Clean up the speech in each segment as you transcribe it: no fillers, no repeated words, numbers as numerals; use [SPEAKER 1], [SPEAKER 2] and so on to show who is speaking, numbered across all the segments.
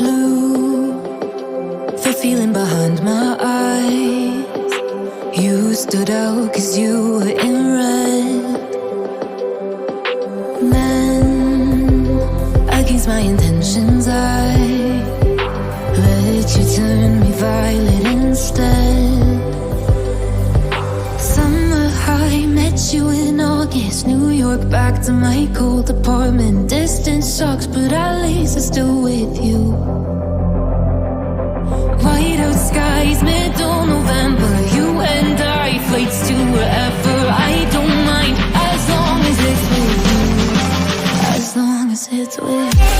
[SPEAKER 1] blue, the feeling behind my eyes. You stood out 'cause you were in red. Man, against my intentions, I let you turn me violet instead. Summer high, met you in August. New York, back to my cold apartment. Distance sucks, but at least I'm still with you. White out skies, middle November. You and I, flights to wherever. I don't mind, as long as it's with you. As long as it's with you.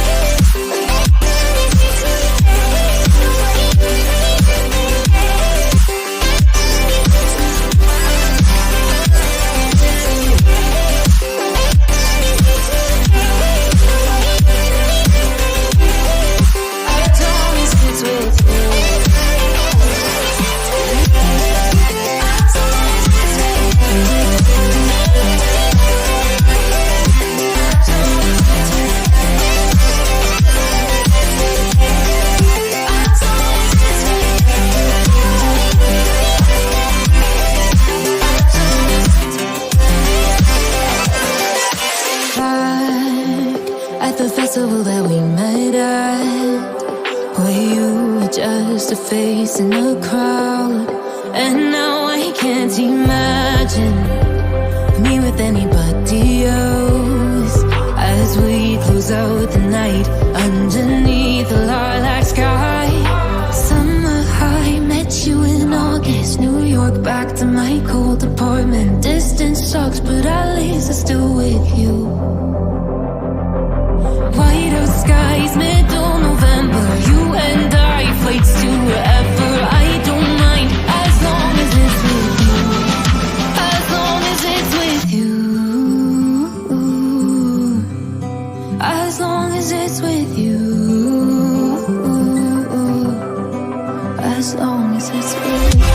[SPEAKER 1] That we met at, where you were just a face in the crowd. And now I can't imagine me with anybody else. As we close out the night underneath the lilac sky. Summer high, met you in August. New York, back to my cold apartment. Distance sucks, but at least I'm still with you. White out skies, middle November. You and I, flights to wherever. I don't mind, as long as it's with you. As long as it's with you. As long as it's with you. As long as it's with you.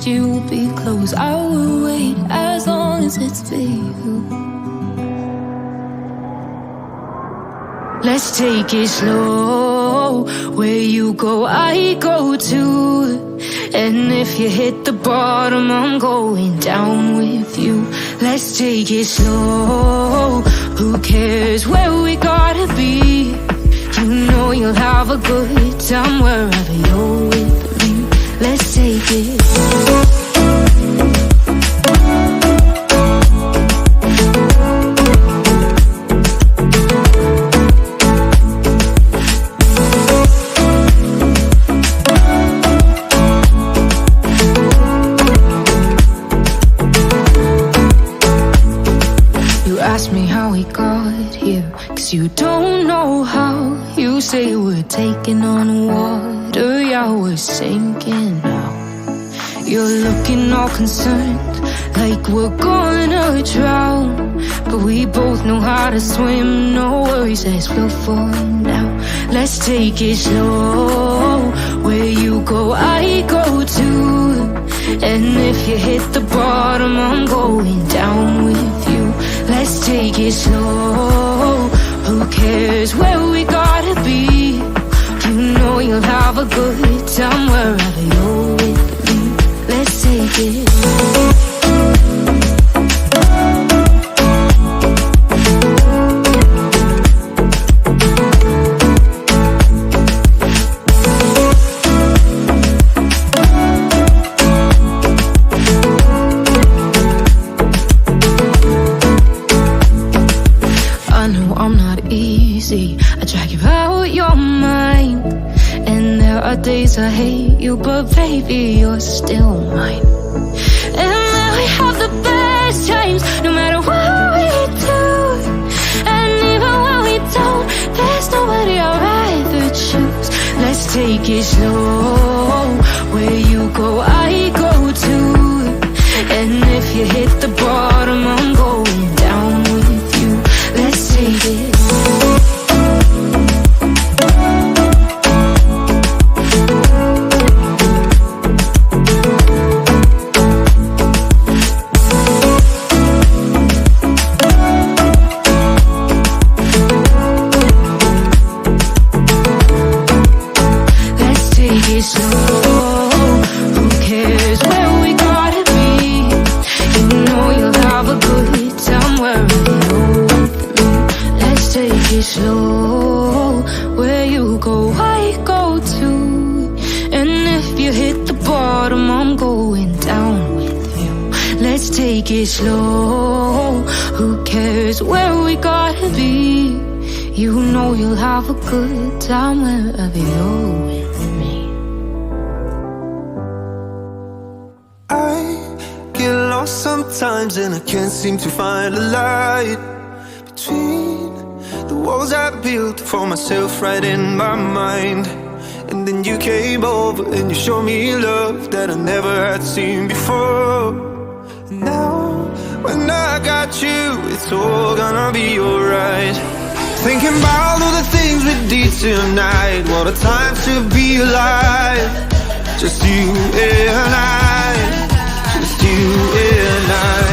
[SPEAKER 1] You will be close. I will wait as long as it's for you. Let's take it slow. Where you go, I go too. And if you hit the bottom, I'm going down with you. Let's take it slow. Who cares where we gotta be? You know you'll have a good time wherever you're with me. Let's take it. You ask me how we got here, 'cause you don't know how. You say we're taking on water, yeah, we're sinking now. You're looking all concerned, like we're gonna drown. But we both know how to swim, no worries as we'll fall now. Let's take it slow. Where you go, I go too. And if you hit the bottom, I'm going down with you. Let's take it slow. Who cares where we gotta be? You know you'll have a good time wherever you're with me. Let's take it. like you're out your mind. And there are days I hate you, but baby, you're still mine. And we have the best times, no matter what we do. And even when we don't, there's nobody I'd rather choose. Let's take it slow. Where you go, I go too. And if you hit the bottom, I'm going down with you. Let's take it slow. Slow, where you go, I go too. And if you hit the bottom, I'm going down with you. Let's take it slow. Who cares where we gotta be? You know you'll have a good time wherever you're with me.
[SPEAKER 2] I get lost sometimes and I can't seem to find a light between the walls I built for myself right in my mind. And then you came over and you showed me love that I never had seen before. And now, when I got you, it's all gonna be alright. Thinking about all the things we did tonight. What a time to be alive. Just you and I. Just you and I.